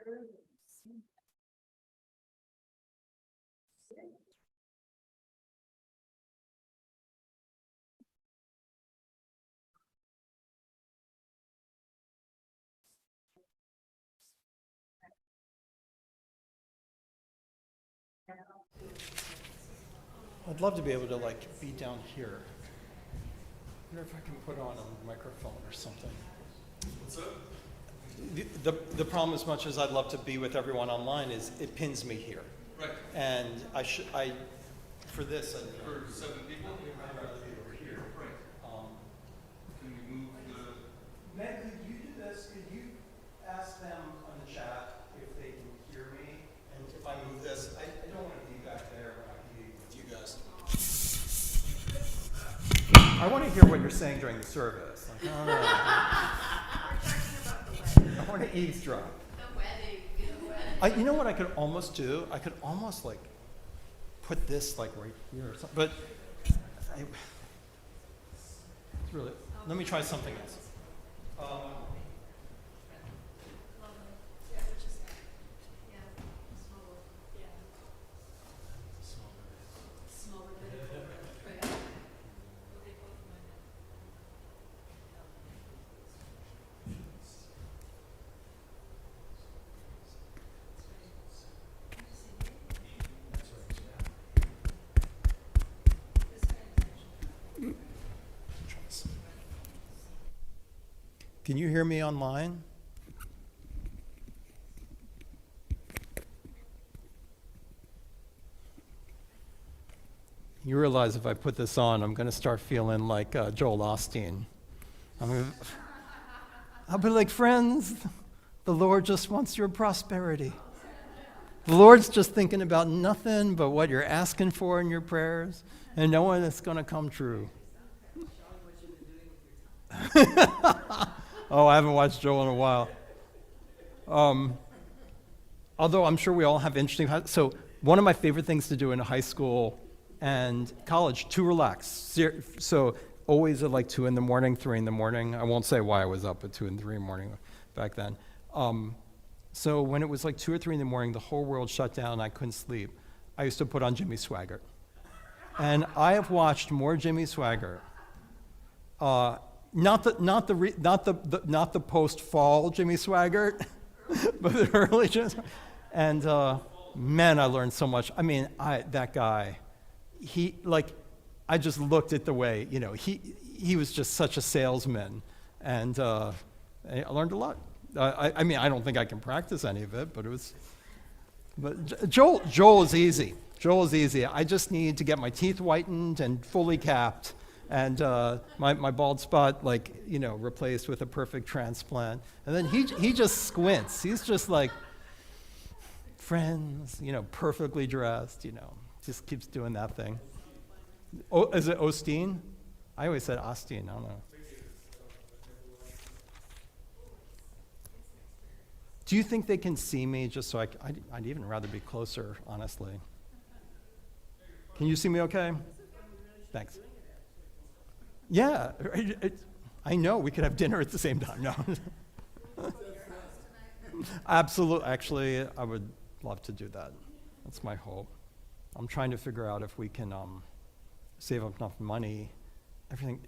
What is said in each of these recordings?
I'd love to be able to be down here. I wonder if I can put on a microphone or something. What's up? The problem, as much as I'd love to be with everyone online, is it pins me here. Right. And for this, For 7 people? I'd rather be over here. Right. Can we move the... Meg, could you do this? Could you ask them on the chat if they can hear me? And if I move this, I don't want to be back there when I can be with you guys. I want to hear what you're saying during the service. Like, oh, no. I want to eavesdrop. The wedding. You know what I could almost do? I could almost put this right here or something. But it's really. Let me try something else. Can you hear me online? You realize if I put this on, I'm going to start feeling like Joel Osteen. I'll be like, friends, the Lord just wants your prosperity. The Lord's just thinking about nothing but what you're asking for in your prayers, and knowing it's going to come true. Oh, I haven't watched Joel in a while. Although I'm sure we all have interesting... So one of my favorite things to do in high school and college, to relax. So always at 2 in the morning, 3 in the morning. I won't say why I was up at 2 and 3 in the morning back then. So when it was 2 or 3 in the morning, the whole world shut down and I couldn't sleep. I used to put on Jimmy Swaggart. And I have watched more Jimmy Swaggart. Not the post-fall Jimmy Swaggart, but the early Jimmy Swaggart. And man, I learned so much. I mean, that guy, I just looked at the way, he was just such a salesman, and I learned a lot. I mean, I don't think I can practice any of it, but Joel is easy. Joel is easy. I just need to get my teeth whitened and fully capped. And my bald spot, replaced with a perfect transplant. And then he just squints. He's just friends, perfectly dressed, just keeps doing that thing. Oh, is it Osteen? I always said Osteen, I don't know. Do you think they can see me just so I'd even rather be closer, honestly. Can you see me okay? Thanks. Yeah, I know. We could have dinner at the same time. No. Absolutely. Actually, I would love to do that. That's my hope. I'm trying to figure out if we can save up enough money. Everything,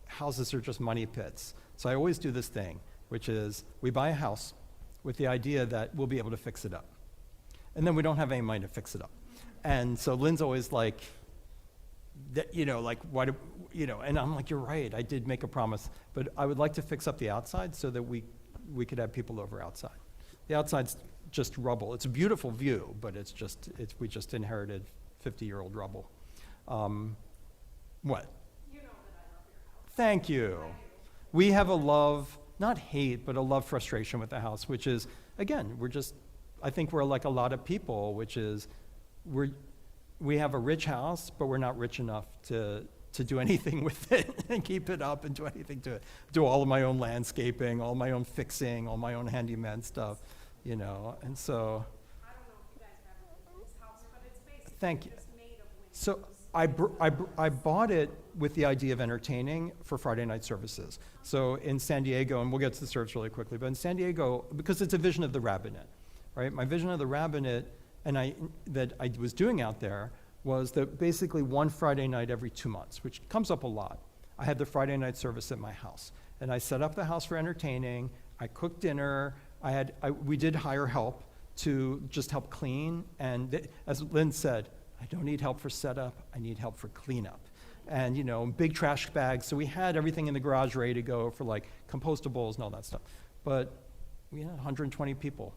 houses are just money pits. So I always do this thing, which is we buy a house with the idea that we'll be able to fix it up. And then we don't have any money to fix it up. And so Lynn's always why do, and I'm like, you're right, I did make a promise, but I would like to fix up the outside so that we could have people over outside. The outside's just rubble. It's a beautiful view, but we just inherited 50-year-old rubble. What? You know that I love your house. Thank you. We have a love, not hate, but a love frustration with the house, which is, again, I think we're like a lot of people, which is we have a rich house, but we're not rich enough to do anything with it and keep it up and do anything to it. Do all of my own landscaping, all my own fixing, all my own handyman stuff, and so. I don't know if you guys have ever been in this house, but it's basically Thank you. just made of windows. So I bought it with the idea of entertaining for Friday night services. So in San Diego, and we'll get to the service really quickly, but in San Diego, because it's a vision of the rabbinate, right? My vision of the rabbinate that I was doing out there was that basically one Friday night every 2 months, which comes up a lot. I had the Friday night service at my house, and I set up the house for entertaining. I cooked dinner. We did hire help to just help clean, and as Lynn said, I don't need help for setup, I need help for cleanup. And big trash bags, so we had everything in the garage ready to go for like compostables and all that stuff. But we had 120 people,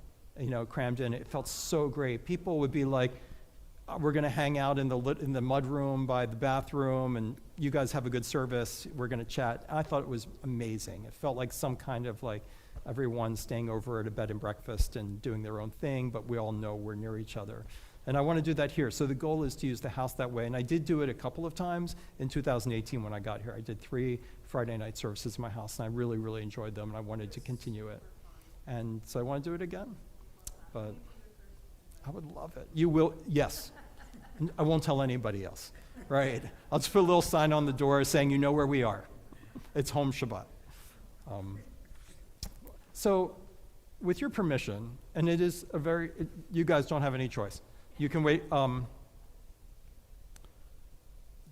crammed in. It felt so great. People would be like, we're gonna hang out in the mud room by the bathroom, and you guys have a good service, we're gonna chat. I thought it was amazing. It felt like some kind of like everyone staying over at a bed and breakfast and doing their own thing, but we all know we're near each other. And I want to do that here. So the goal is to use the house that way. And I did do it a couple of times in 2018 when I got here. I did 3 Friday night services in my house, and I really, really enjoyed them, and I wanted to continue it. And so I want to do it again. But I would love it. You will, yes. I won't tell anybody else, right? I'll just put a little sign on the door saying, you know where we are. It's home Shabbat. So with your permission, and it is you guys don't have any choice. You can wait.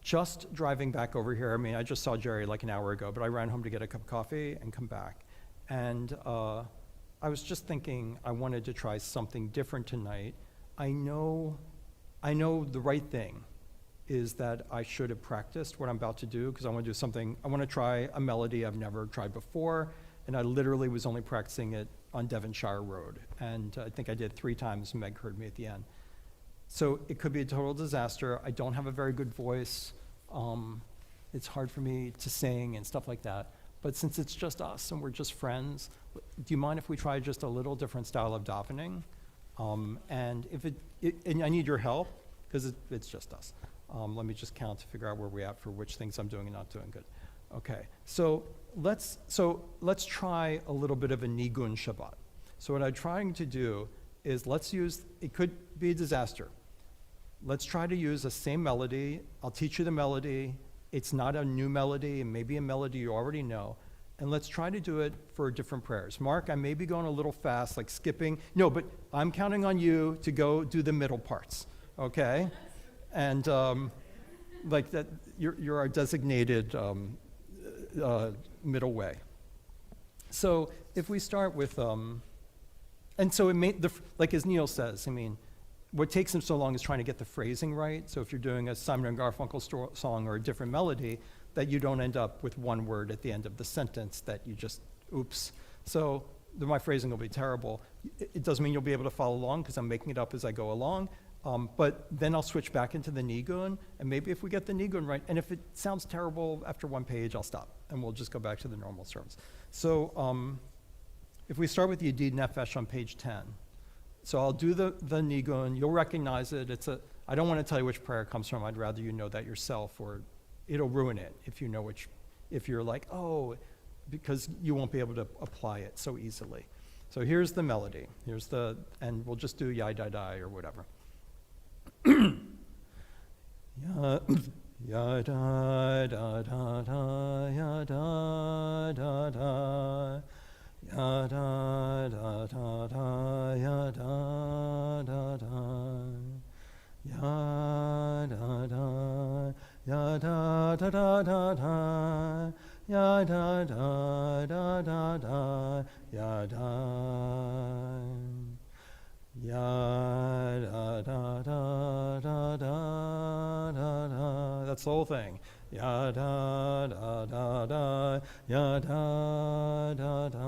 Just driving back over here, I just saw Jerry like an hour ago, but I ran home to get a cup of coffee and come back. And I was just thinking I wanted to try something different tonight. I know the right thing is that I should have practiced what I'm about to do, because I want to do something. I want to try a melody I've never tried before, and I literally was only practicing it on Devonshire Road. And I think I did 3 times, Meg heard me at the end. So it could be a total disaster. I don't have a very good voice. It's hard for me to sing and stuff like that. But since it's just us and we're just friends, do you mind if we try just a little different style of davening? And and I need your help, because it's just us. Let me just count to figure out where we're at for which things I'm doing and not doing good. Okay, so let's try a little bit of a nigun Shabbat. So what I'm trying to do is it could be a disaster. Let's try to use the same melody. I'll teach you the melody. It's not a new melody, it may be a melody you already know. And let's try to do it for different prayers. Mark, I may be going a little fast, like skipping. No, but I'm counting on you to go do the middle parts, okay? And like that, you're our designated middle way. So if we start with, and so it may, like as Neil says, what takes him so long is trying to get the phrasing right. So if you're doing a Simon and Garfunkel song or a different melody, that you don't end up with one word at the end of the sentence that you just, oops. So my phrasing will be terrible. It doesn't mean you'll be able to follow along, because I'm making it up as I go along. But then I'll switch back into the nigun, and maybe if we get the nigun right, and if it sounds terrible after one page, I'll stop, and we'll just go back to the normal service. So if we start with the Yedid Nefesh on page 10. So I'll do the nigun. You'll recognize it. I don't want to tell you which prayer it comes from. I'd rather you know that yourself, or it'll ruin it if you know if you're like, oh, because you won't be able to apply it so easily. So here's the melody. And we'll just do Yai Dai Dai or whatever. Ya da da da da, ya da da da, ya da da da da, ya da da da, ya da da, ya da da da da da, ya da da da da da, ya da. Ya da da da da da da da. That's the whole thing. Ya da da da da. Ya da da da.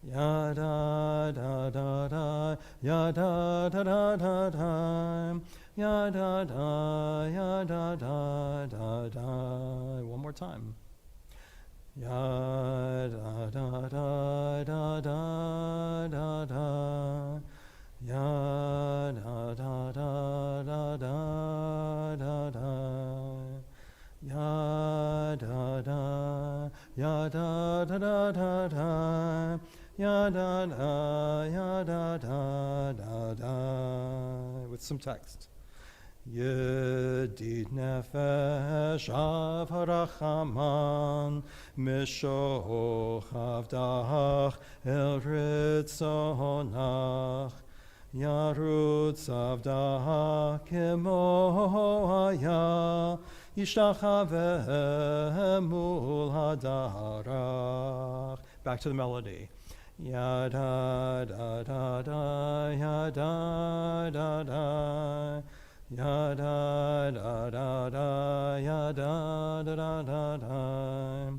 Ya da da da da. Ya da da da da da. Ya da da. Ya da da da da. One more time. Ya da da da da da da da. Ya da da da da da da da. Ya da da. Ya da da da da da. Ya da da. Ya da da da da. With some text. Yedid nefesh av harachaman mishoch avdach el ritzonach yarutz avdach kemo haya yishtachaveh mul hadarach. Back to the melody. Yada da da da yada da da. Ya da da da da, ya da da da da da,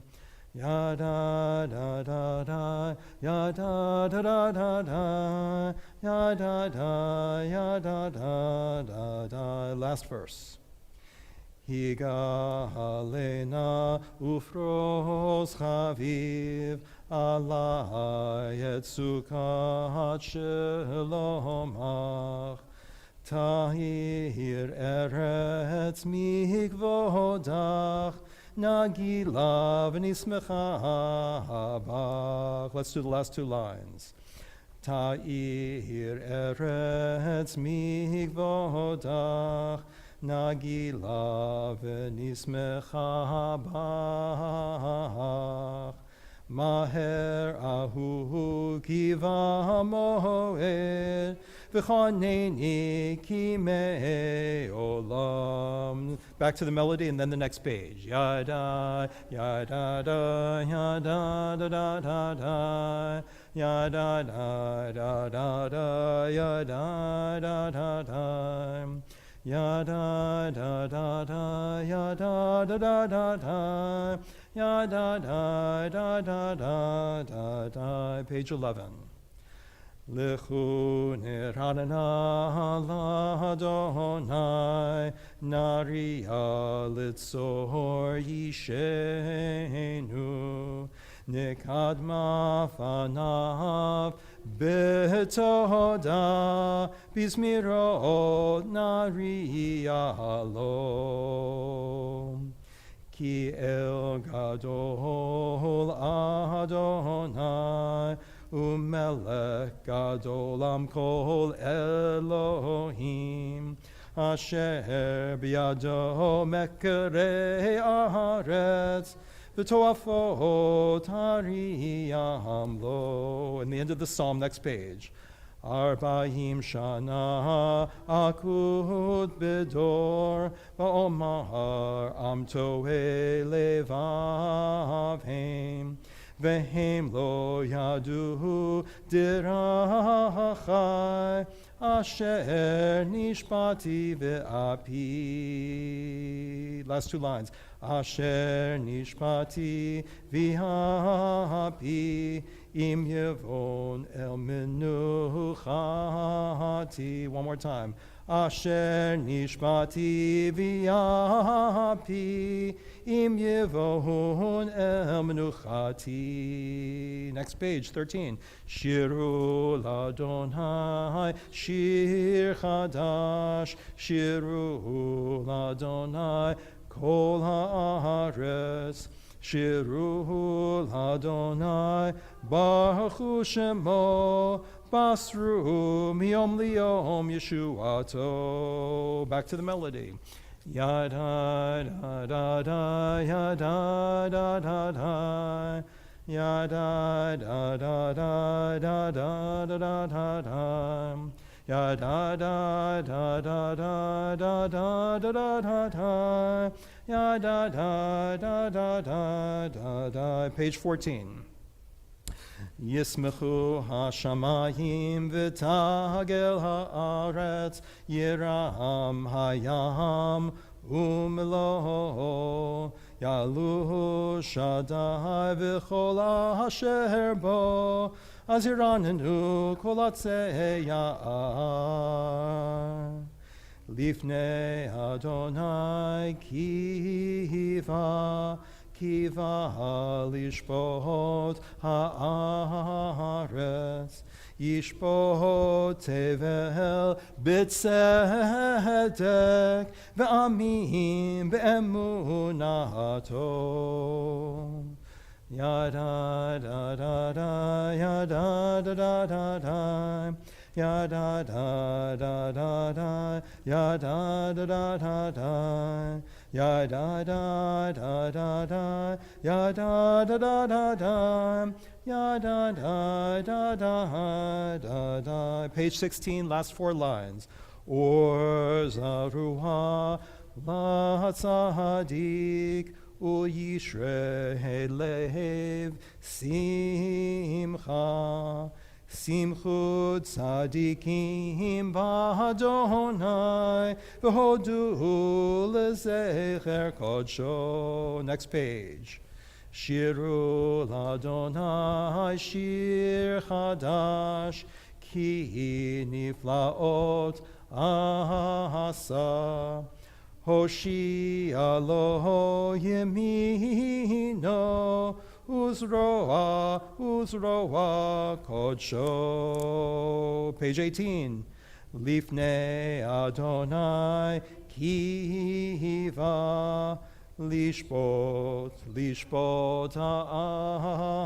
ya da da da da, ya da da da da da, ya da da, ya da da da da. Last verse. Higa halena ufros chaviv alay et sukat shalomach. Tahir eretz mikvodach nagila v'nismecha bach. Let's do the last two lines. Tahir eretz mikvodach nagila v'nismecha bach. Maher ahu kiva moed v'chaneni kimei olam. Back to the melody and then the next page. Yada yada da yada da da da da yada da da da da yada da da da. Ya da da da da, ya da da da da da, ya da da da da da da da. Page 11. Lechu neranana l'Adonai, naria litzor yishenu, nekadma fanav betoda, bizmirot naria lo. Ki el gadol Adonai, Umelech gadolam kol Elohim, Asher biyado mekerei aretz, v'toafot hariyam lo. In the end of the psalm, next page. Arba'im shana akud bedor, va'omar am tohe levavim. Vehem lo yadu dirachai, asher nishpati ve'api. Last two lines. Asher nishpati ve'api, im yevon el menuchati. One more time. Asher nishpati ve'api, im yevon el menuchati. Next page, 13. Shiru l'Adonai, shir chadash, shiru l'Adonai, kol haaretz, shiru l'Adonai, baruchu shemo, basru miyom liyom yeshuato. Back to the melody. Ya da da da da, ya da da da da, ya da da da da da da da da da. Ya da da da da da da da da da da da, ya da da da da da da da. Page 14. Yismechu hashamayim v'tagel haaretz, yiram hayam umelo, yalu shaddai v'chol asher bo, aziranenu kol atzei ya'ar. Lifnei Adonai kiva, kiva lishpot haaretz, yishpot tevel b'tzedek, ve'amim be'emunato. Ya da da da da, ya da da da da da, ya da da da da da, ya da da da da da, ya da da da da da, ya da da da da da, ya da da da da da da. Page 16, last 4 lines. Or zaruha la tzadik uyishrei lev simcha. Simchut tzadikim b'Adonai v'hodu lezecher kodsho. Next page. Shiru l'Adonai shir chadash ki niflaot asa. Hoshia lo yemino Uzroa kodsho. Page 18. Lifnei Adonai kiva lishpot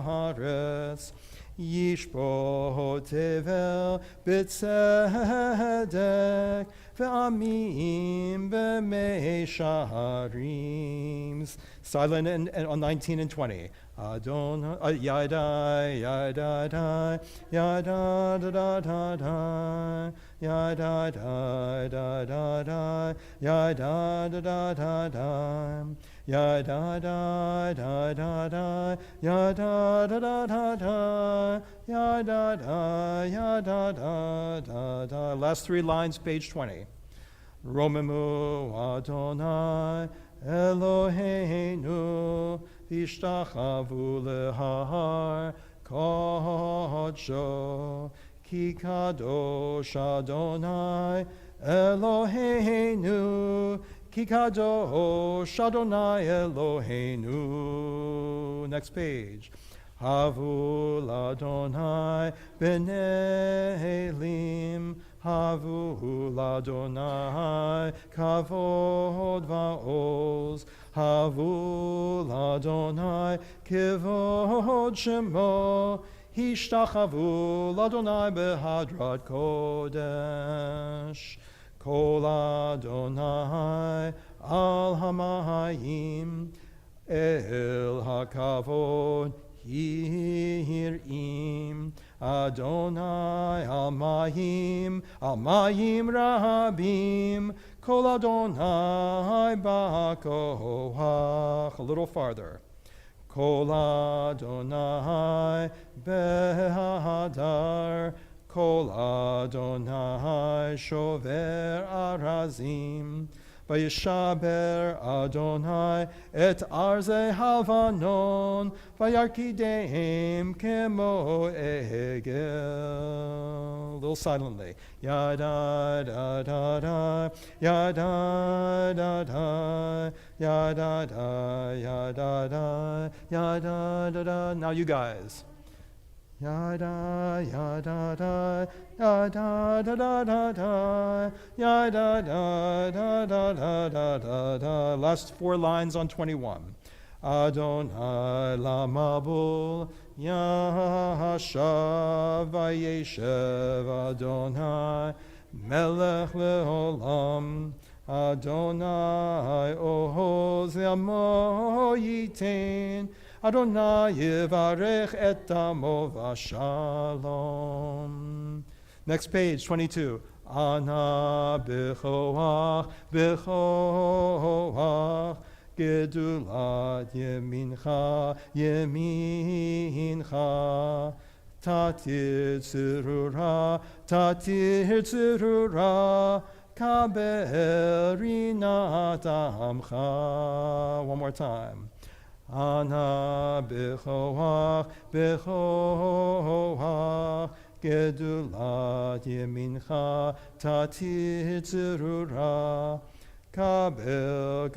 haaretz yishpot tevel b'tzedek ve'amim b'meisharim. Silent and on 19 and 20. Adonai, yada, yada, da, yada, da, da, da, da, yada, da, da, da, da, yada, da, da, da, da, yada, da, da, da, da, yada, da, da, da, da, yada, da, yada, da, da, da. Last 3 lines, page 20. Romemu Adonai Eloheinu Vishtachavu lehar kodsho ki kadosh Adonai Eloheinu ki kadosh Adonai Eloheinu. Next page. Havu l'Adonai b'nei elim, havu l'Adonai kavod va'oz, havu l'Adonai kivod shemo, hishtachavu l'Adonai behadrat kodesh. Kol Adonai al hamayim, el hakavod Hirim Adonai Almayim Rabim Kol Adonai Ba'kohach. A little farther. Kol Adonai Behadar Kol Adonai Shover Arazim Vayishaber Adonai et arze halvanon vayarkideim kemo egel. A little silently. Yada da da da, yada da da, yada da, yada da, yada da da. Now you guys. Yada yada da, yada da da da da, yada da da da da da da da. Last 4 lines on 21. Adonai lamabul yashav vayeshev Adonai melech leolam. Adonai ohoz yamo yitain. Adonai yivarech et amo v'shalom. Next page, 22. Ana b'choach gedulat yemincha tatir tzurura kabel rinat amcha. One more time. Ana b'choach gedulat yemincha tatir tzurura kabel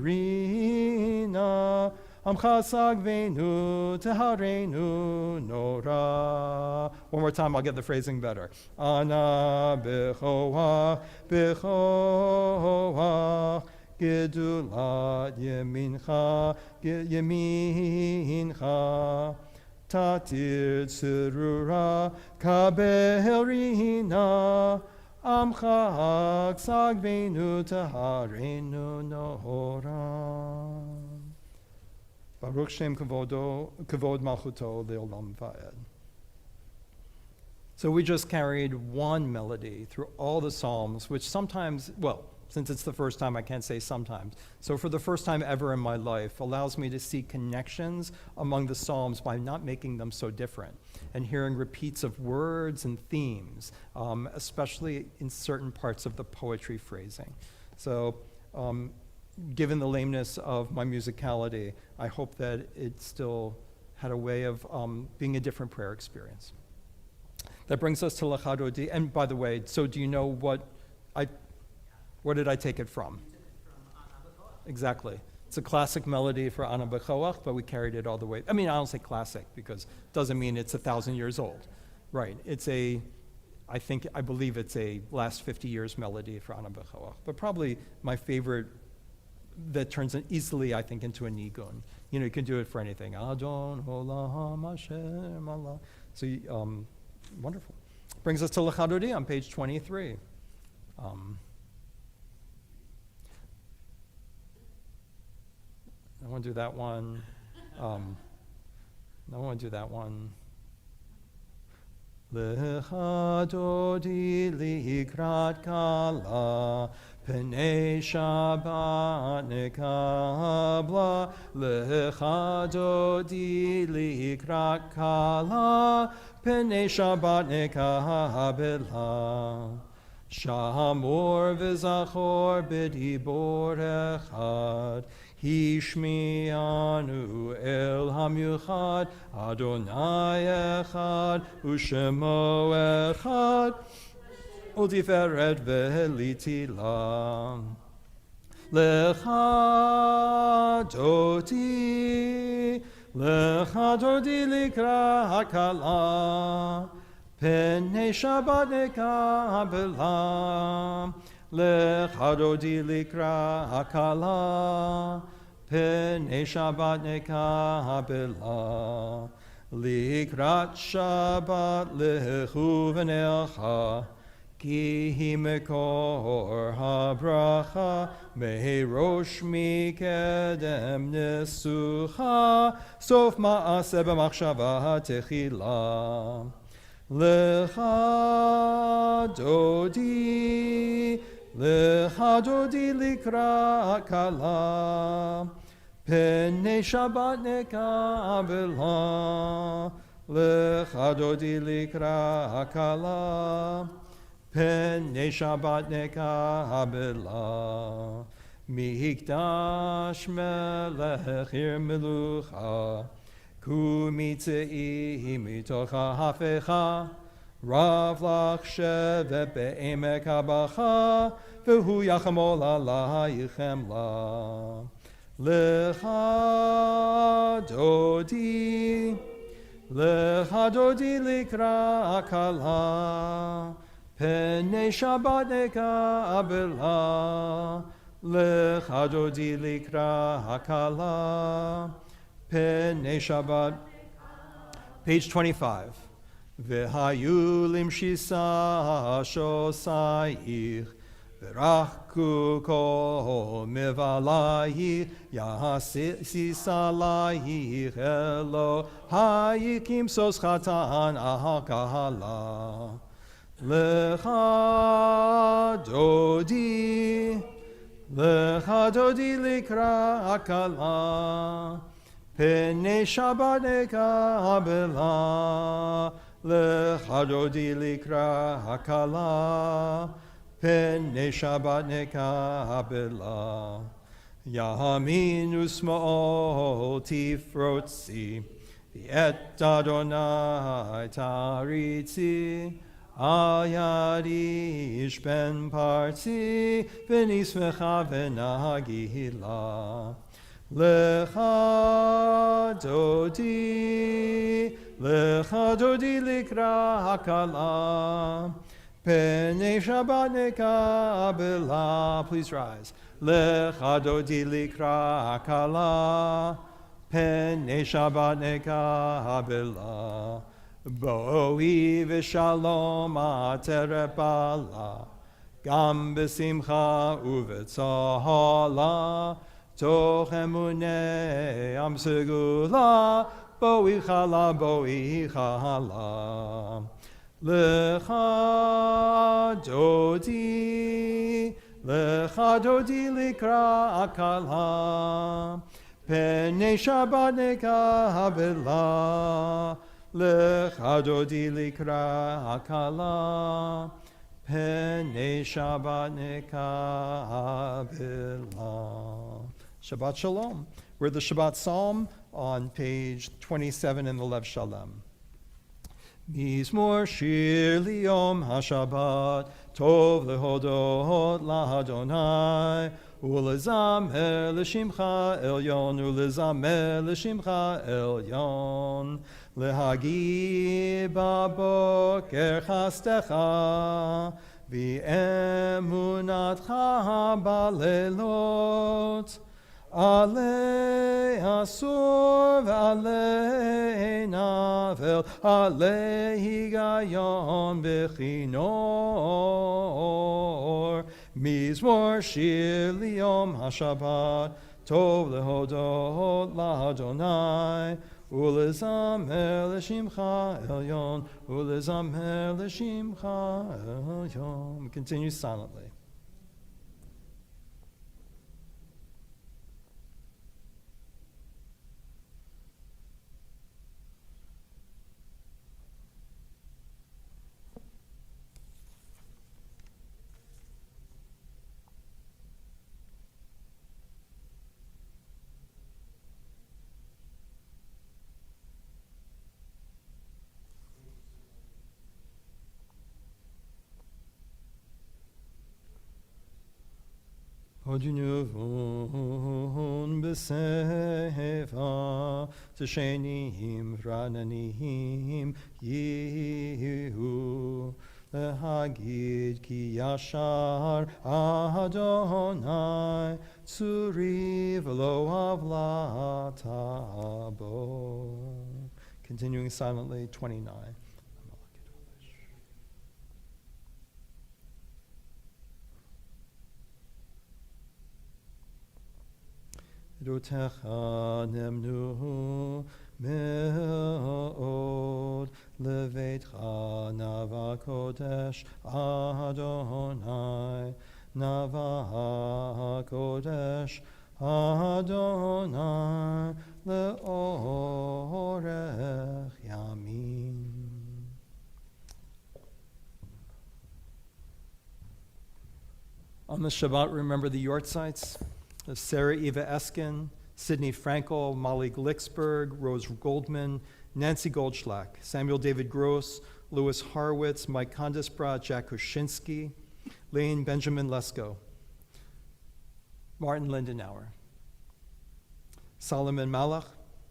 rina amcha sagvenu teharenu nora. One more time, I'll get the phrasing better. Ana b'choach gedulat yemincha tatir tzurura kabel rihina amcha sagvenu taharenu nohora. Baruch Shem Kavod Malchuto Le'olam Va'ed. So we just carried one melody through all the Psalms, which sometimes, well, since it's the first time, I can't say sometimes. So for the first time ever in my life, allows me to see connections among the Psalms by not making them so different and hearing repeats of words and themes, especially in certain parts of the poetry phrasing. So given the lameness of my musicality, I hope that it still had a way of being a different prayer experience. That brings us to Lachadodi. And by the way, so do you know where did I take it from? You took it from Ana B'Choach. Exactly. It's a classic melody for Ana B'Choach, but we carried it all the way. I mean, I don't say classic because it doesn't mean it's 1,000 years old. Right. I believe it's a last 50 years melody for Ana B'Choach, but probably my favorite that turns easily, I think, into a nigun. You know, you can do it for anything. Adon Olam Hashem Allah. So, wonderful. Brings us to Lachadodi on page 23. I want to do that one. I want to do that one. Lechadodi likrat kala Pnei Shabbat nekabla Lechadodi likrat kala Pnei Shabbat nekabla Shamor v'zachor b'dibor echad Hishmianu el hamyuchad Adonai echad Ushemo echad Utiferet ve'litila Lechadodi likra hakala Pnei Shabbat nekabla Lechadodi likra hakala Pnei Shabbat nekabla Likrat Shabbat lechu v'necha Ki hi mekor habracha Mehirosh mikedem nesucha Sof ma'aseh b'machshava techila Lechadodi likra kala Pnei Shabbat nekabla Lechadodi likra kala Pnei Shabbat nekabla Mihikdash melech ir melucha Kumitzei mitocha hafecha Rav lach shevet be'emek habacha V'hu yachamol alaychem la Lechadodi likra kala Pnei Shabbat nekabla Lechadodi likra kala Pnei Shabbat. Page 25. V'hayu limshisa shosayich V'rachku kol mivalayich Yahasisalayich Elo Hayikim sos chatan ahal kahala Lechadodi likra akala Pnei Shabbat nekabla Lechadodi likra hakala Pnei Shabbat nekabla Yamin usma'ol tifrotzi V'et Adonai taritzi Al yadish ben parti V'nismecha v'nagila Lechadodi likra hakala Pnei Shabbat nekabla. Please rise. Lechadodi likra hakala Penei Shabbat nekabela, Bo'oi v'shalom aterepala, Gam b'simcha uvetzala, Toch emunei am segula, Bo'oi chala, Bo'oi chala. Lecha dodi likra akala, Penei Shabbat nekabela, Lecha dodi likra akala, Penei Shabbat nekabela. Shabbat Shalom. We're the Shabbat Psalm on page 27 in the Lev Shalom. Mizmor shir liyom hashabbat, tov lehodot lahadonai, ulezamer l'shimcha elyon, ulezamer l'shimcha elyon, lehagi baboker chastecha, v'emunatcha balelot, Ale asur v'ale navel, ale higayon b'chinor, mizmor shir liyom hashabbat, tov lehodot lahadonai, ulezamer l'shimcha elyon, ulezamer l'shimcha elyon. Continue silently. Odinuvun b'seva, t'shenim v'rananim yihu, lehagid ki yashar Adonai, tzuri v'lo avlatabo. Continuing silently, 29. Rutecha nemnu me'od, leveitcha nava kodesh Adonai, nava kodesh Adonai, le'orech yamin. On the Shabbat, remember the Yortzites of Sarah Eva Eskin, Sidney Frankel, Molly Glicksberg, Rose Goldman, Nancy Goldschlack, Samuel David Gross, Louis Harwitz, Mike Kondisbrat, Jack Hushinsky, Lane Benjamin Lesko, Martin Lindenauer, Solomon Malach,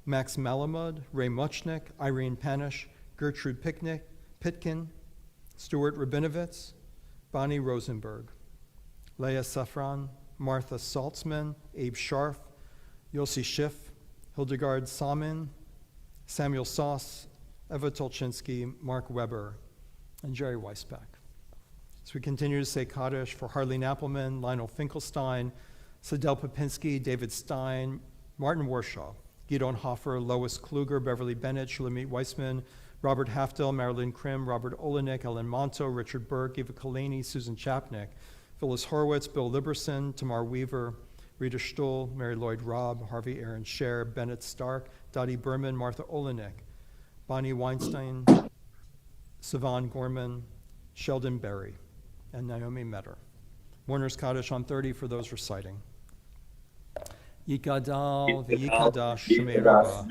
Max Malamud, Ray Muchnick, Irene Panish, Gertrude Pitkin, Stuart Rabinovitz, Bonnie Rosenberg, Leah Safran, Martha Saltzman, Abe Scharf, Yossi Schiff, Hildegard Samin, Samuel Sauce, Eva Tolchinsky, Mark Weber, and Jerry Weisbach. So we continue to say Kaddish for Harleen Appelman, Lionel Finkelstein, Sadel Popinski, David Stein, Martin Warshaw, Gidon Hoffer, Lois Kluger, Beverly Bennett, Shulamit Weissman, Robert Haftel, Marilyn Krim, Robert Olenek, Ellen Monto, Richard Burke, Eva Kalani, Susan Chapnick, Phyllis Horwitz, Bill Liberson, Tamar Weaver, Rita Stuhl, Mary Lloyd Robb, Harvey Aaron Scher, Bennett Stark, Dottie Berman, Martha Olenek, Bonnie Weinstein, Sivan Gorman, Sheldon Berry, and Naomi Metter. Warner's Kaddish on 30 for those reciting. Yikadal v'yikadash shemei Rabbah,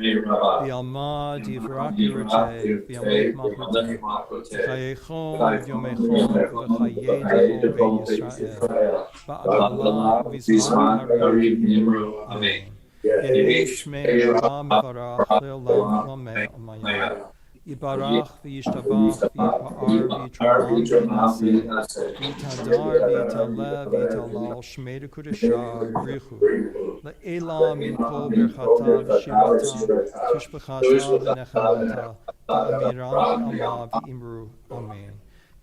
v'yalma divrak yiruteh, v'yamech malchuteh, v'chayechom v'yomechom v'chayedecho v'Yisrael, v'adalah v'zman harim nimru. Amen. Yehi shmei Rabbah mevarach le'olam l'mei amayim. Yibarach v'yishtabach v'yitpa'ar v'yitramam v'yinaseh v'yitadar v'yitaleh v'yitalal shmei dekudeshah yirichu le'ela min kol birchata v'shivata tishbachata v'nechamata v'amiram b'ama v'imru amen.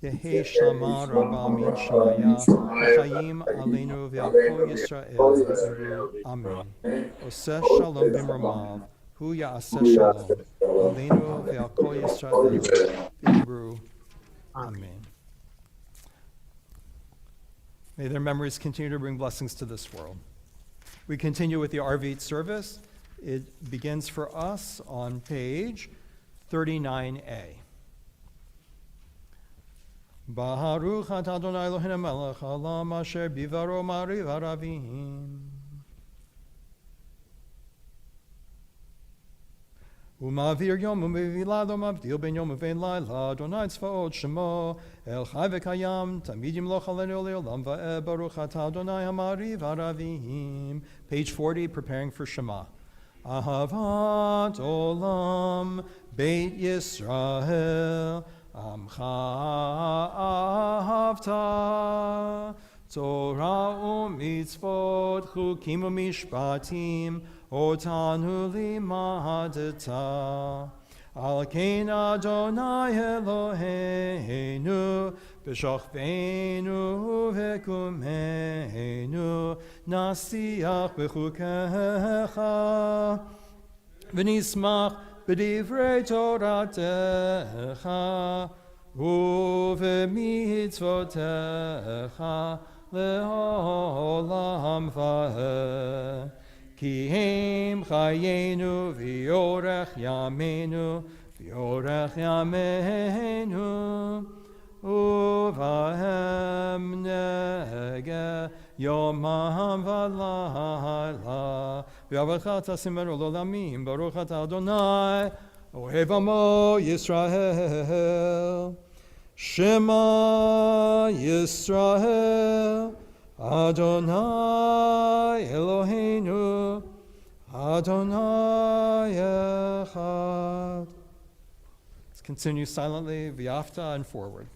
Yehi shlama rabba min shemaya v'chayim aleinu v'al kol Yisrael v'imru amen. Oseh shalom b'mramav hu ya'aseh shalom aleinu v'al kol Yisrael v'imru amen. May their memories continue to bring blessings to this world. We continue with the Arvit service. It begins for us on page 39a. Baruch atah Adonai Eloheinu melech haolam asher bivaro ma'ariv haravim. Umavir yom u'mevilado mavdil ben yom u'vein laila Adonai tzvaot shemo el chai v'kayam tamid yimloch aleinu le'olam va'eh baruch atah Adonai ha'ma'ariv haravim. Page 40, preparing for Shema. Ahavat olam beit Yisrael Amcha ahavta Torah u'mitzvot chukim u'mishpatim otanu limadta Al kein Adonai Eloheinu b'shachveinu v'kumeinu nasiach b'chukecha v'nismach b'divrei Toratecha u'v'mitzvotecha le'olam va'eh Ki hem chayenu v'yorech yameinu uvahem nege yomam v'layla v'yavach tasim v'olamim baruch atah Adonai ohev amo Yisrael Shema Yisrael Adonai Eloheinu Adonai Echad. Let's continue silently, v'yafta, and forward.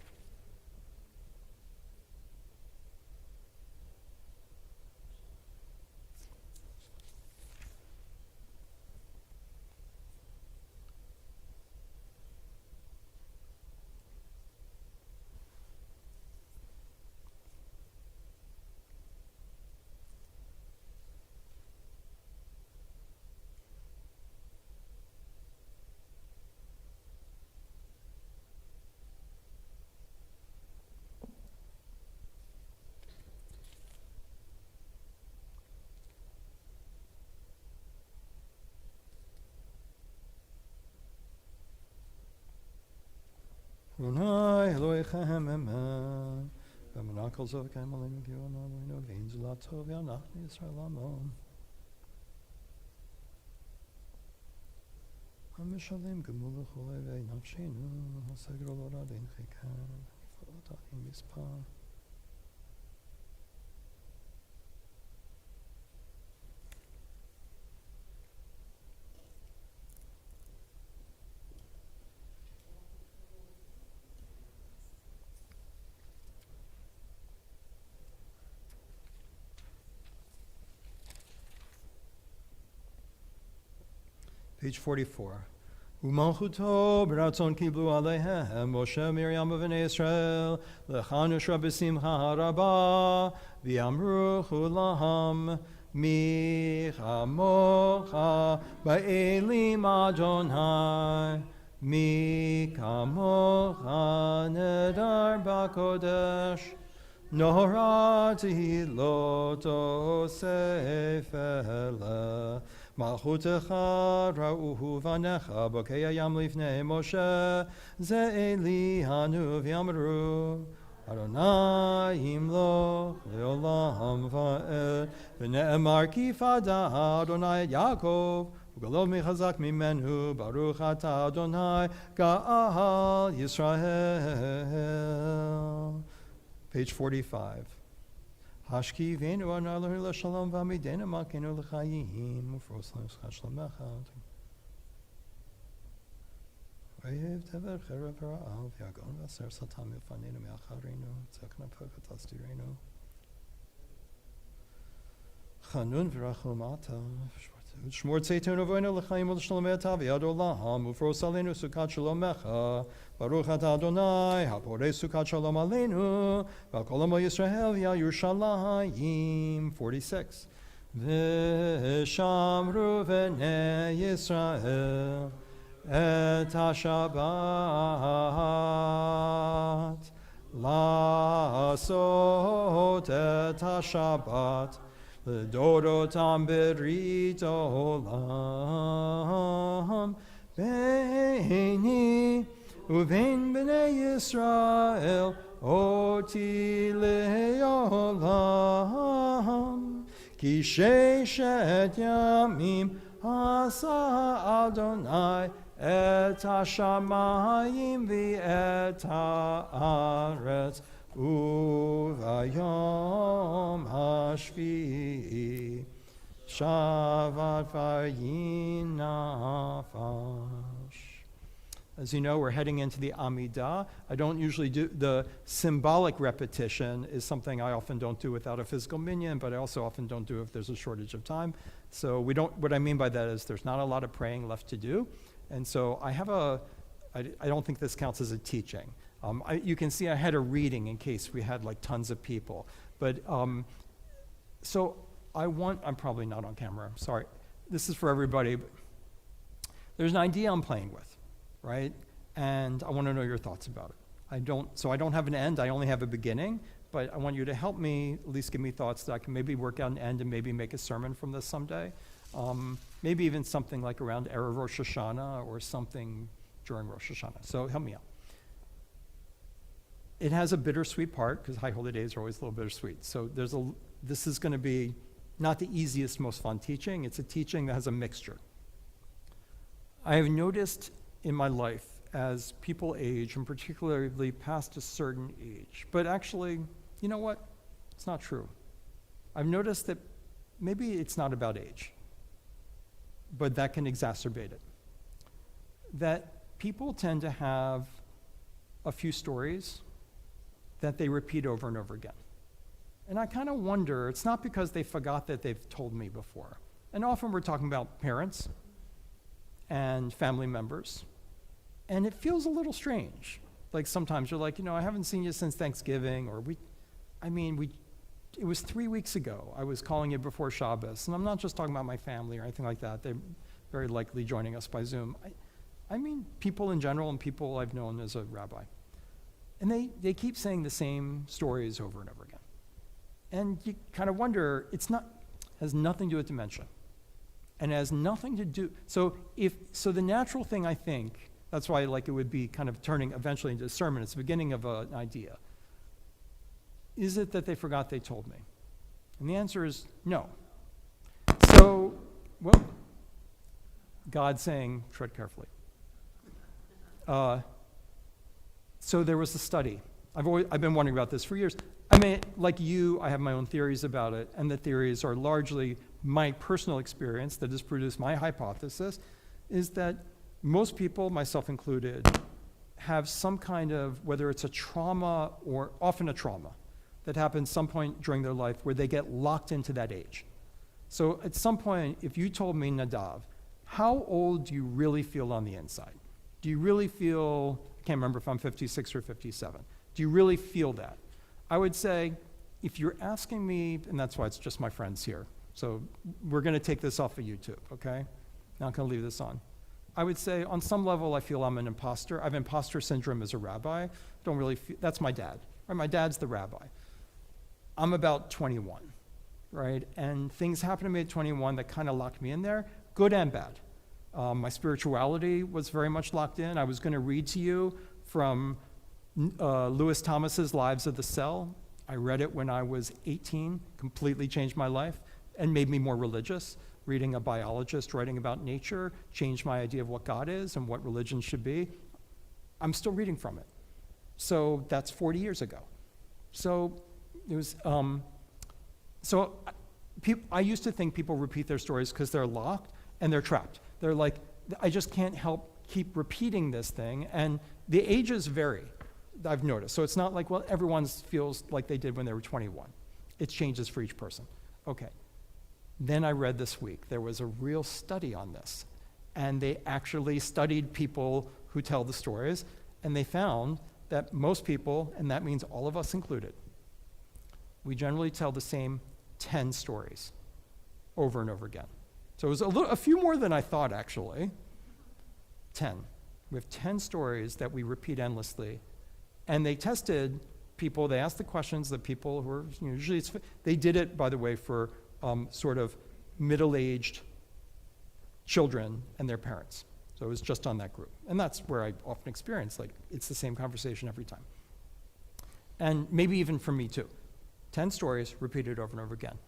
Adonai Elohechem Emen v'menakol zovkem aleinu v'yon aleinu v'ein zulatov v'anachnu Yisrael Amon HaMishalim gemul v'cholei v'nafshenu ha'segro lo radin chikan v'fot achim mispah Page 44. Umalchuto b'ratzon kiblu aleihem Moshe Miriam b'nei Yisrael lechanu shra b'simcha haraba v'yamru chulaham mi chamocha ba'elim Adonai mi kamocha nedar b'kodesh Nora tehilot osefele Malchutecha ra'uhu vanecha bokei hayam lifnei Moshe ze'eli hanu v'yamru Adonai imloch le'olam va'ed v'ne'emar ki fada Adonai et Yaakov u'galov michazak mimenu baruch atah Adonai ga'al Yisrael. Page 45. Hashki v'enu analuhi l'shalom v'amidenu makenu l'chayim ufros l'schat shlomecha. Oyev tever cherev ha'al v'yagon v'aser satan milfanenu me'acharenu tzekna pokat astirenu Chanun v'rachum ata Shmor tzeiton avoinu l'chaim v'l'shalom eta v'yad olam ufros aleinu sukat shalom mecha Baruch ata Adonai haporei sukat shalom aleinu v'al amo Yisrael v'yal Yerushalayim 46 V'shamru v'nei Yisrael et ha-Shabbat Lasot et ha-Shabbat L'dorotam berit olam Beini uvein b'nei Yisrael oti le'olam Ki sheshet yamim asa Adonai et hashamayim v'et haaretz uvayom hashvi'i shavat vayinafash. As you know, we're heading into the Amidah. I don't usually do the symbolic repetition is something I often don't do without a physical minyan, but I also often don't do if there's a shortage of time. So what I mean by that is there's not a lot of praying left to do. And so I don't think this counts as a teaching. You can see I had a reading in case we had like tons of people. But so I'm probably not on camera, sorry. This is for everybody. But there's an idea I'm playing with. Right? And I want to know your thoughts about it. I don't have an end, I only have a beginning, but I want you to help me, at least give me thoughts that I can maybe work out an end and maybe make a sermon from this someday. Maybe even something like around Erev Rosh Hashanah or something during Rosh Hashanah. So help me out. It has a bittersweet part, because high holy days are always a little bittersweet. So this is going to be not the easiest, most fun teaching. It's a teaching that has a mixture. I have noticed in my life as people age, and particularly past a certain age. But actually, you know what? It's not true. I've noticed that maybe it's not about age, but that can exacerbate it. That people tend to have a few stories that they repeat over and over again. And I kind of wonder, it's not because they forgot that they've told me before. And often we're talking about parents and family members. And it feels a little strange. Like sometimes you're like, I haven't seen you since Thanksgiving, or it was 3 weeks ago. I was calling you before Shabbat, and I'm not just talking about my family or anything like that. They're very likely joining us by Zoom. I mean people in general and people I've known as a rabbi. And they keep saying the same stories over and over again. And you kind of wonder, has nothing to do with dementia. And it has nothing to do, so the natural thing I think, that's why it would be kind of turning eventually into a sermon. It's the beginning of an idea. Is it that they forgot they told me? And the answer is no. So, God saying, tread carefully. So there was a study. I've been wondering about this for years. I mean, like you, I have my own theories about it, and the theories are largely my personal experience that has produced my hypothesis, is that most people, myself included, have some kind of, whether it's a trauma or often a trauma, that happens some point during their life where they get locked into that age. So at some point, if you told me, Nadav, how old do you really feel on the inside? Do you really feel, I can't remember if I'm 56 or 57, do you really feel that? I would say, if you're asking me, and that's why it's just my friends here, so we're going to take this off of YouTube, okay? Not going to leave this on. I would say, on some level, I feel I'm an imposter. I have imposter syndrome as a rabbi. Don't really feel, that's my dad, right? My dad's the rabbi. I'm about 21, right? And things happened to me at 21 that kind of locked me in there, good and bad. My spirituality was very much locked in. I was going to read to you from Lewis Thomas's Lives of the Cell. I read it when I was 18, completely changed my life and made me more religious. Reading a biologist writing about nature changed my idea of what God is and what religion should be. I'm still reading from it. So that's 40 years ago. So it was, I used to think people repeat their stories because they're locked and they're trapped. They're like, I just can't help keep repeating this thing, and the ages vary, I've noticed. So it's not like, well, everyone feels like they did when they were 21. It changes for each person. Okay. Then I read this week, there was a real study on this, and they actually studied people who tell the stories, and they found that most people, and that means all of us included, we generally tell the same 10 stories over and over again. So it was a few more than I thought, actually. 10. We have 10 stories that we repeat endlessly. And they tested people, they asked the questions that people who are, usually they did it, by the way, for sort of middle-aged children and their parents. So it was just on that group. And that's where I often experience, like, it's the same conversation every time. And maybe even for me too. 10 stories repeated over and over again.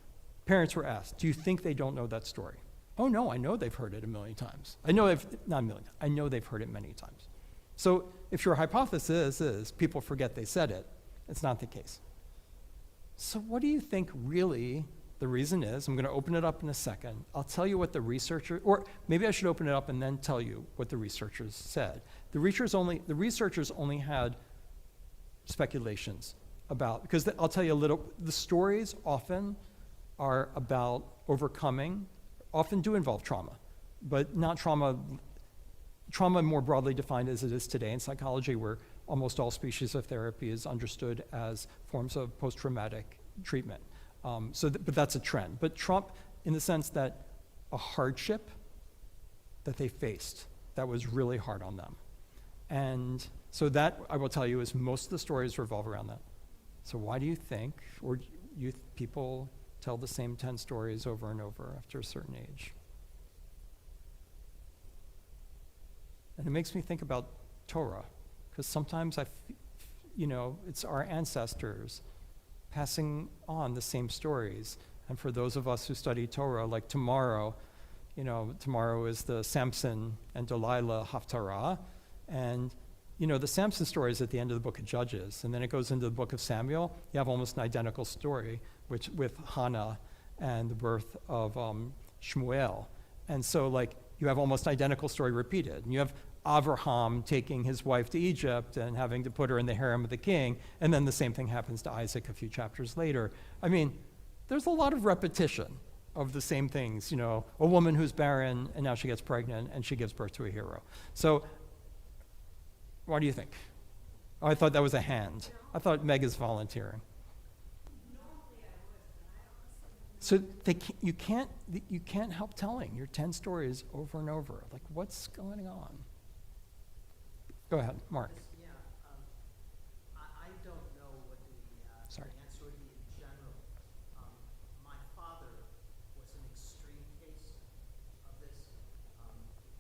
Parents were asked, do you think they don't know that story? Oh no, I know they've heard it a million times. I know they've heard it many times. So if your hypothesis is people forget they said it, it's not the case. So what do you think really the reason is? I'm going to open it up in a second. I'll tell you what the researcher, or maybe I should open it up and then tell you what the researchers said. The researchers only had speculations about, because I'll tell you a little, the stories often are about overcoming, often do involve trauma, but not trauma more broadly defined as it is today in psychology, where almost all species of therapy is understood as forms of post-traumatic treatment. But that's a trend. But Trump, in the sense that a hardship that they faced that was really hard on them. And so that, I will tell you, is most of the stories revolve around that. So why do you think, or people tell the same 10 stories over and over after a certain age? And it makes me think about Torah, because sometimes it's our ancestors passing on the same stories. And for those of us who study Torah, like tomorrow is the Samson and Delilah Haftarah, and the Samson story is at the end of the book of Judges, and then it goes into the book of Samuel. You have almost an identical story, with Hannah and the birth of Shmuel. And so, you have almost identical story repeated. And you have Abraham taking his wife to Egypt and having to put her in the harem of the king, and then the same thing happens to Isaac a few chapters later. I mean, there's a lot of repetition of the same things. A woman who's barren, and now she gets pregnant, and she gives birth to a hero. So, what do you think? Oh, I thought that was a hand. I thought Meg is volunteering. So you can't help telling your 10 stories over and over. Like, what's going on? Go ahead, Mark. Yeah, I don't know what the answer would be in general. My father was an extreme case of this.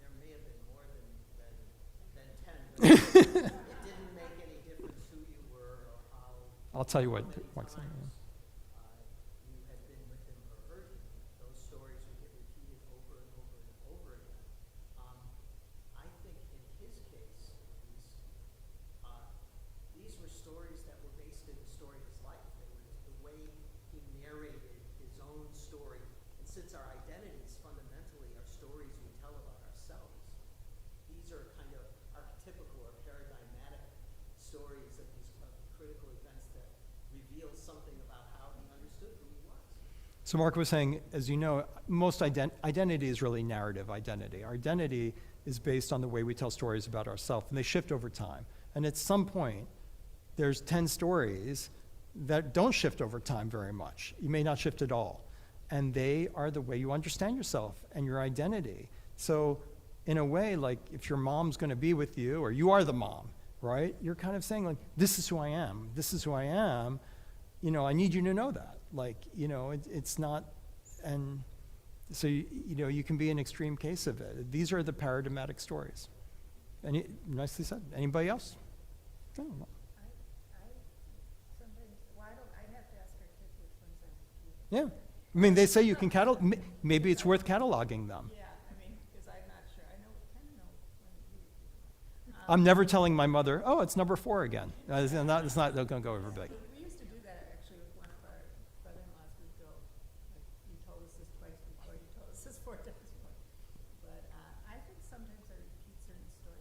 There may have been more than 10, but it didn't make any difference who you were or how. I'll tell you what Mark said. You had been with him or heard him. Those stories would get repeated over and over and over again. I think in his case, at least, these were stories that were based in the story of his life. They were the way he narrated his own story. And since our identities fundamentally are stories we tell about ourselves, these are kind of archetypical or paradigmatic stories of these critical events that reveal something about how he understood who he was. So Mark was saying, as you know, most identity is really narrative identity. Our identity is based on the way we tell stories about ourselves, and they shift over time. And at some point, there's 10 stories that don't shift over time very much. You may not shift at all. And they are the way you understand yourself and your identity. So in a way, like if your mom's going to be with you, or you are the mom, right? You're kind of saying, like, this is who I am. This is who I am. I need you to know that. It's not, and so, you can be an extreme case of it. These are the paradigmatic stories. Nicely said. Anybody else? No. I'd have to ask our kids which ones I'm keeping. Yeah. I mean, they say you can maybe it's worth cataloging them. Yeah, because I'm not sure. I kind of know when you. I'm never telling my mother, oh, it's number 4 again. It's not they're going to go over big. We used to do that actually with one of our brother-in-laws. We'd go, like, you told us this twice before, you told us this 4 times before. But I think sometimes I repeat certain stories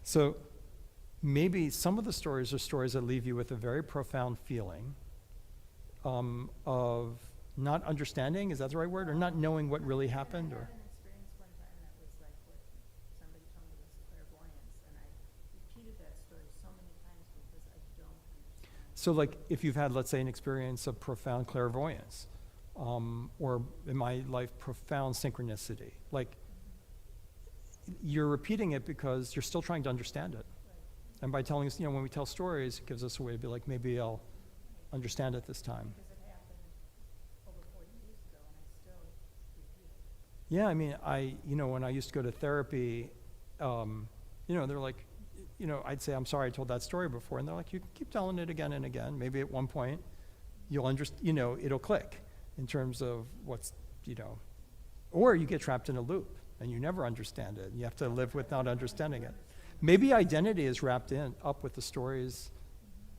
So maybe some of the stories are stories that leave you with a very profound feeling of not understanding, is that the right word? Or not knowing what really happened? I Or had an experience one time that was like what somebody told me was clairvoyance, and I repeated that story so many times because I don't understand. so like if you've had, let's say, an experience of profound clairvoyance, or in my life, profound synchronicity, like you're repeating it because you're still trying to understand it. And by telling us, when we tell stories, it gives us a way to be like, maybe I'll understand it this time. Because it happened over 40 years ago, and I still repeat it. Yeah, I mean, when I used to go to therapy, they're like, I'd say, I'm sorry I told that story before. And they're like, you can keep telling it again and again. Maybe at one point you'll understand, it'll click in terms of what's, or you get trapped in a loop and you never understand it. You have to live with not understanding it. Maybe identity is wrapped up with the stories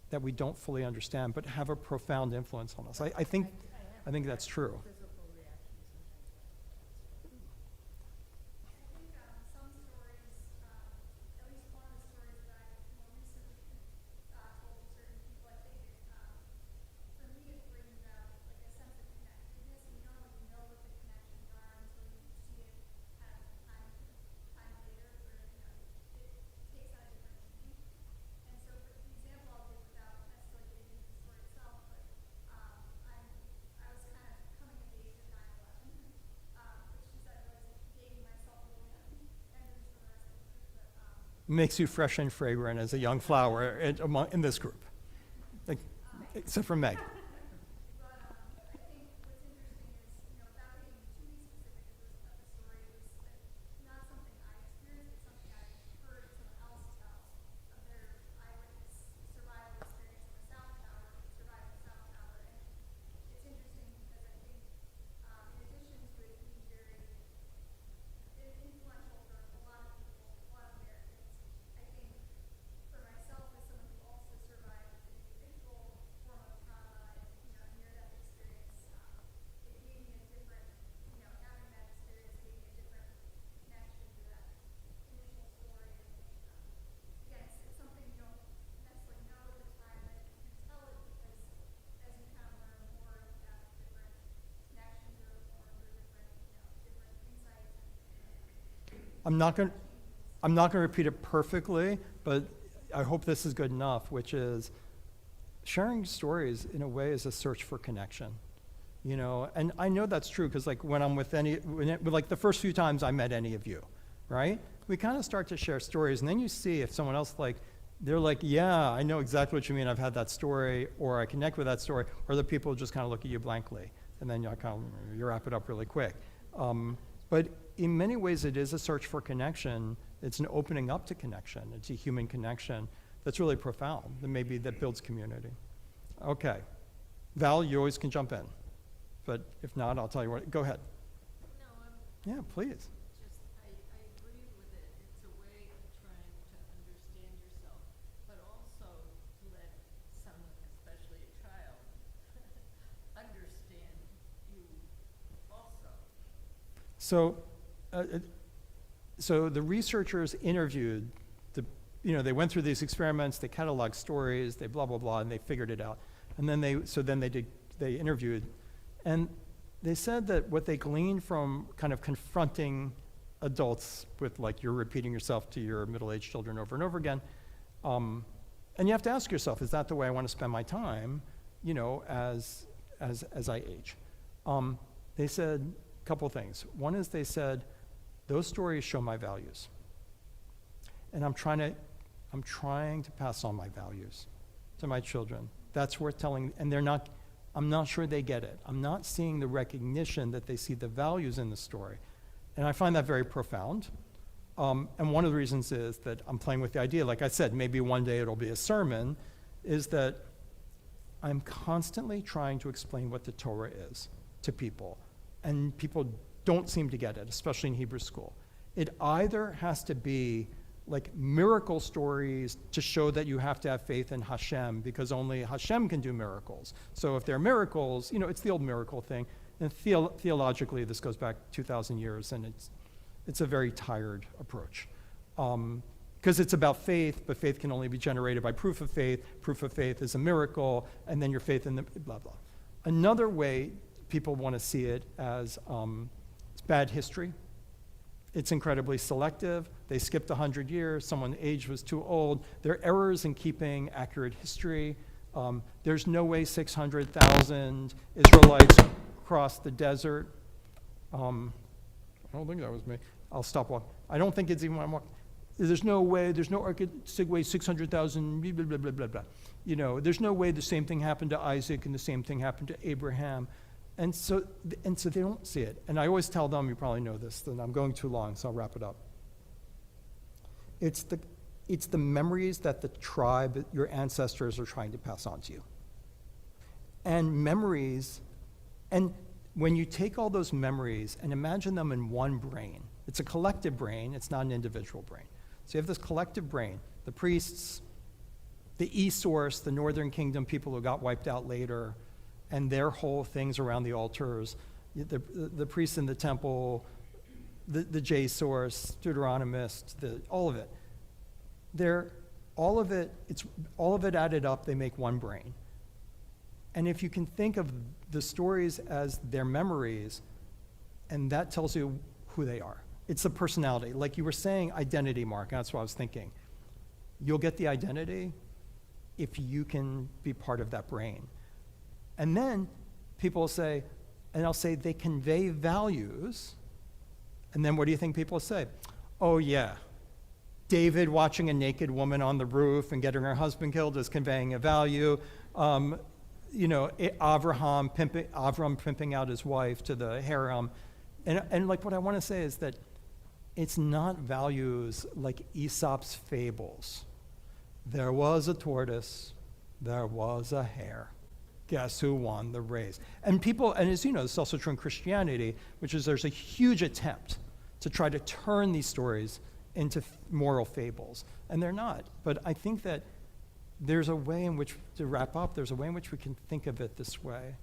that we don't fully understand, but have a profound influence on us. I think that's true. Physical reaction sometimes. I think some stories, at least one of the stories that I more recently told to certain people, I think for me it brings out like a sense of connectedness, and you don't really know what the connections are until you see it kind of time later, where it takes on a different meaning. And so for the example I'll give without necessarily getting into the story itself, but I was kind of coming of age at 9/11, which is I realize dating myself a little bit, and then for the rest of the group, but Makes you fresh and fragrant as a young flower in this group, like, except for Meg. But I think what's interesting is, without getting too specific of the story, it was not something I experienced, it's something I heard someone else tell of their eyewitness survival experience in the South Tower, surviving the South Tower. And it's interesting because I think, in addition to it being very influential for a lot of people, a lot of Americans, I think for myself as someone who also survived an individual form of trauma and near-death experience, it gave me a different, having that experience gave me a different connection to that initial story. And again, it's something you don't necessarily know at the time, but you can tell it because as you kind of learn more, you have different connections or forms or different insights. I'm not going to repeat it perfectly, but I hope this is good enough, which is sharing stories in a way is a search for connection, and I know that's true because like when I'm with like the first few times I met any of you, right? We kind of start to share stories, and then you see if someone else they're like, yeah, I know exactly what you mean. I've had that story, or I connect with that story, or the people just kind of look at you blankly, and then you wrap it up really quick. But in many ways, it is a search for connection. It's an opening up to connection. It's a human connection that's really profound, and maybe that builds community. Okay. Val, you always can jump in. But if not, I'll tell you what. Go ahead. No, Yeah, please. just, I agree with it. It's a way of trying to understand yourself, but also to let someone, especially a child, understand you also. So the researchers interviewed they went through these experiments, they cataloged stories, they blah, blah, blah, and they figured it out. And then they interviewed, and they said that what they gleaned from kind of confronting adults with like you're repeating yourself to your middle-aged children over and over again, and you have to ask yourself, is that the way I want to spend my time, as I age? They said a couple things. One is they said, those stories show my values. And I'm trying to pass on my values to my children. That's worth telling, and I'm not sure they get it. I'm not seeing the recognition that they see the values in the story. And I find that very profound. And one of the reasons is that I'm playing with the idea, like I said, maybe one day it'll be a sermon, is that I'm constantly trying to explain what the Torah is to people. And people don't seem to get it, especially in Hebrew school. It either has to be like miracle stories to show that you have to have faith in Hashem because only Hashem can do miracles. So if they're miracles, it's the old miracle thing. And theologically, this goes back 2,000 years, and it's a very tired approach. Because because it's about faith, but faith can only be generated by proof of faith. Proof of faith is a miracle, and then your faith in the blah, blah. Another way people want to see it as it's bad history. It's incredibly selective. They skipped 100 years. Someone's age was too old. There are errors in keeping accurate history. There's no way 600,000 Israelites crossed the desert. I don't think that was me. I'll stop walking. I don't think it's even when I'm walking. There's no way, there's no way 600,000, blah, blah, blah, blah, blah. You know, there's no way the same thing happened to Isaac and the same thing happened to Abraham. And so they don't see it. And I always tell them, you probably know this, and I'm going too long, so I'll wrap it up. It's the memories that the tribe, your ancestors, are trying to pass on to you. And memories, and when you take all those memories and imagine them in one brain, it's a collective brain, it's not an individual brain. So you have this collective brain, the priests, the e-source, the northern kingdom people who got wiped out later, and their whole things around the altars, the priests in the temple, the J-source, Deuteronomist, all of it. All of it added up, they make one brain. And if you can think of the stories as their memories, and that tells you who they are. It's the personality. Like you were saying, identity, Mark, that's what I was thinking. You'll get the identity if you can be part of that brain. And then people will say, and I'll say they convey values, and then what do you think people say? Oh yeah, David watching a naked woman on the roof and getting her husband killed is conveying a value. Avram pimping out his wife to the harem. And like what I want to say is that it's not values like Aesop's fables. There was a tortoise, there was a hare. Guess who won the race? And as you know, this is also true in Christianity, which is there's a huge attempt to try to turn these stories into moral fables. And they're not. But I think that there's a way in which, to wrap up, there's a way in which we can think of it this way,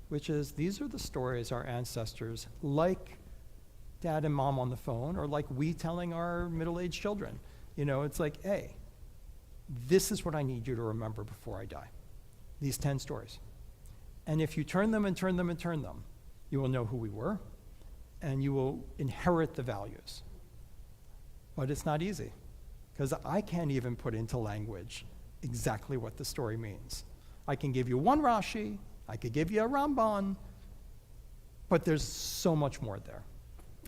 which is these are the stories our ancestors, like dad and mom on the phone, or like we telling our middle-aged children. It's like, hey, this is what I need you to remember before I die. These 10 stories. And if you turn them and turn them and turn them, you will know who we were, and you will inherit the values. But it's not easy, because I can't even put into language exactly what the story means. I can give you one Rashi, I could give you a Ramban, but there's so much more there.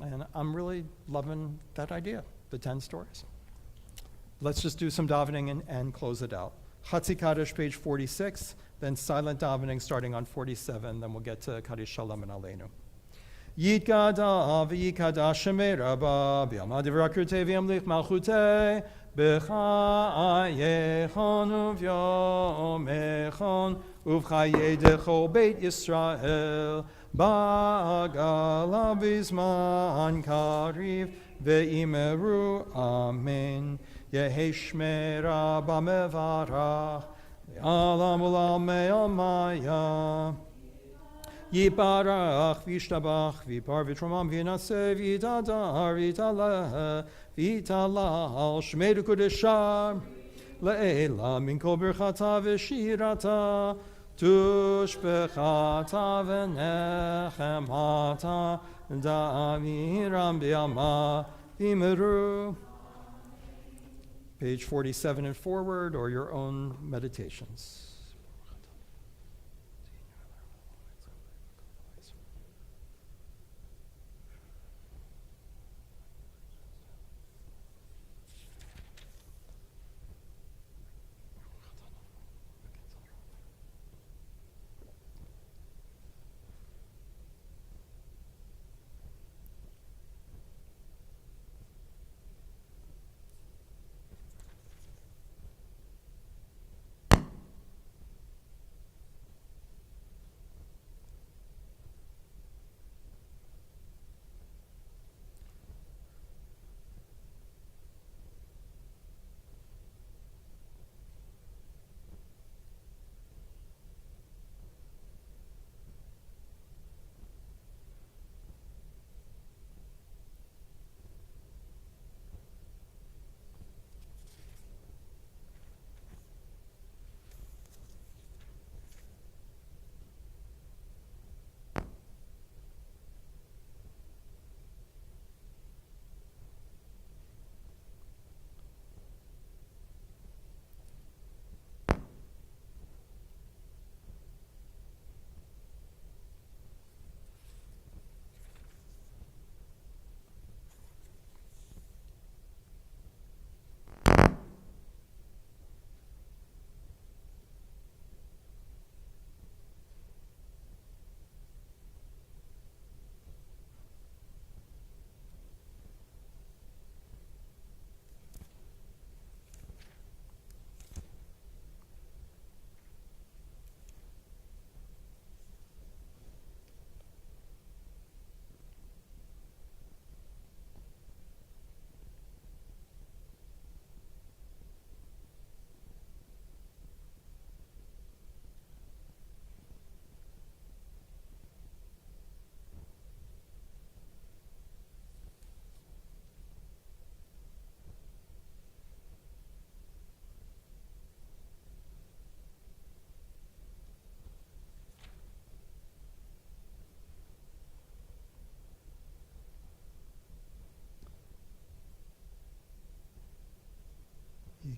And I'm really loving that idea, the 10 stories. Let's just do some davening and close it out. Chatzi Kaddish, page 46, then silent davening starting on 47, then we'll get to Kaddish Shalom and Aleinu. Yitkada v'yikada shemei rabba b'yamad v'rakutei v'yamlich malchutei b'chayechon uv'yomechon uv'chayei dechol beit Yisrael ba'agala b'zman kariv ve'imeru amen Yehi shmei rabba mevarach v'alam ulam me'amaya Yiparach v'ishtabach v'ipar v'tromam v'yinaseh v'yitadar v'yitaleh v'yitalal shmei d'kudeshar le'ela min kol birchata v'shirata tushbechata v'nechemata da'amiram b'yama v'imiru. Page 47 and forward, or your own meditations.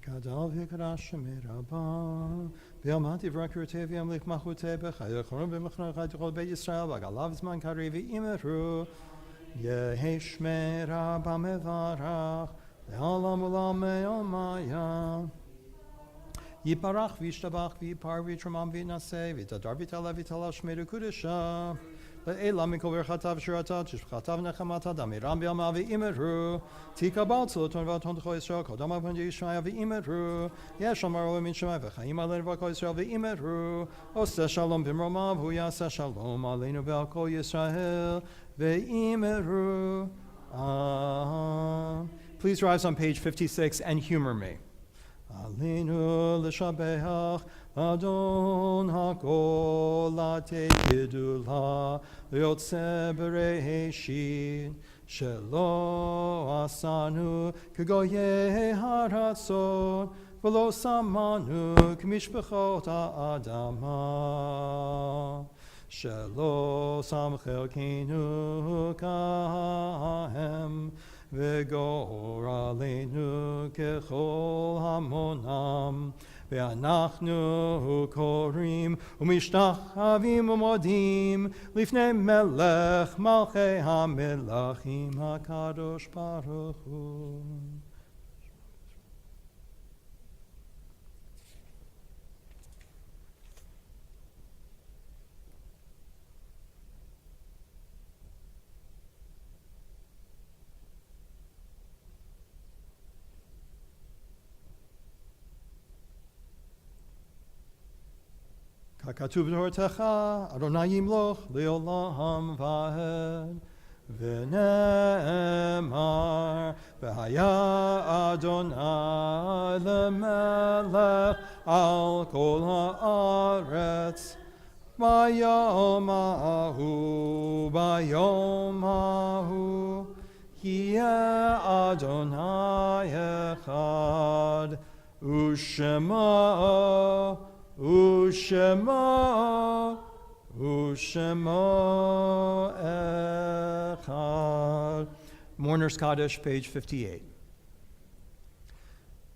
Yikadal v'yikadash shemei Rabba v'yamati v'rakirutei v'yamlich machutei b'chayei choron b'mechna chayei chol beit Yisrael v'agalav zman kari v'imeru Yehi shmei Rabba mevarach le'olam ulam me'omaya Yiparach v'yishtabach v'yipar v'yitramam v'yinaseh v'yitadar v'yitala v'yitala shmei d'kudesha Le'ela mikol v'rchatav shirata tishbchatav nechamata damiram v'yama v'imeru Tikabal tzuluton v'aton t'chol Yisrael kodam avon Yishmaya v'imeru Yesh amar olim min Shemai v'chaim aleinu v'al kol Yisrael v'imeru Oseh shalom v'mromav hu yaseh shalom aleinu v'al kol Yisrael v'imeru Please rise on page 56 and humor me. Aleinu l'shabeach Adon hakol gidula yotze bereishit shelo asanu kegoye haratzon v'lo samanu k'mishpachot ha'adama shelo samchelkenu kahem v'gor aleinu kechol hamonam ואנחנו קוראים ומשתחווים ומודים לפני מלך מלכי המלכים הקדוש ברוך הוא. ככתוב בתורתך, אדוני ימלוך לעולם ועד. ונאמר, והיה אדוני למלך על כל הארץ. ביום ההוא, יהיה אדוני אחד, ושמו echad. Mourner's Kaddish, page 58.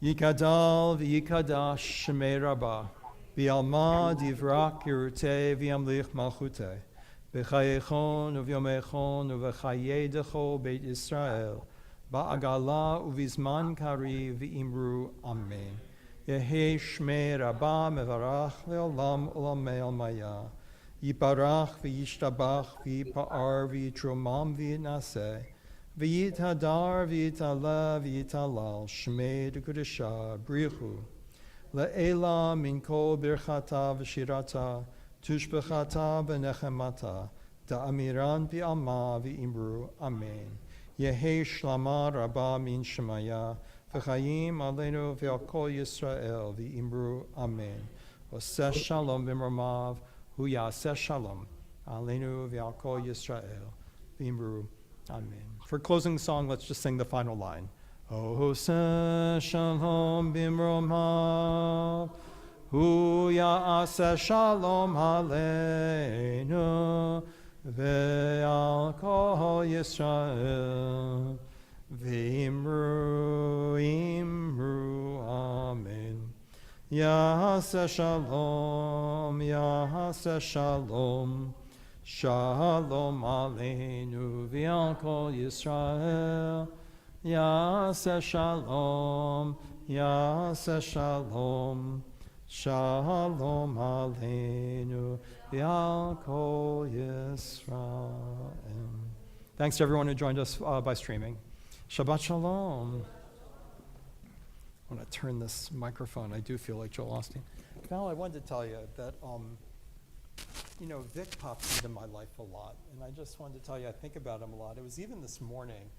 Yikadal v'yikadash shemei Rabba v'yalma divrak kirutei v'yamlich malchutei v'chayechon uv'yomechon uv'chayei dechol beit Yisrael ba'agala uv'izman kari v'imru amen. Yehi shmei Rabba mevarach le'olam ulamei almaya. Yiparach v'yishtabach v'yipa'ar v'yitromam v'yinaseh. V'yitadar v'yitala v'yitalal shmei d'kudesha brichu. Le'ela min kol birchata v'shirata tushbechata v'nechemata da'amiran v'alma v'imru amen. Yehi shlama Rabba min shemaya. V'chayim aleinu v'al kol Yisrael v'imru amen. Oseh shalom v'mromav hu yaseh shalom aleinu v'al kol Yisrael v'imru amen. For closing song, let's just sing the final line. Oseh shalom v'mromav hu yaseh shalom aleinu v'al kol Yisrael V'imru, imru, amen. Yaseh shalom, yaseh shalom, shalom aleinu v'al kol Yisrael. Yaseh shalom, yaseh shalom, shalom aleinu v'al kol Yisrael. Thanks to everyone who joined us by streaming. Shabbat Shalom. I want to turn this microphone. I do feel like Joel Osteen. Val, I wanted to tell you that, Vic pops into my life a lot. And I just wanted to tell you, I think about him a lot. It was even this morning.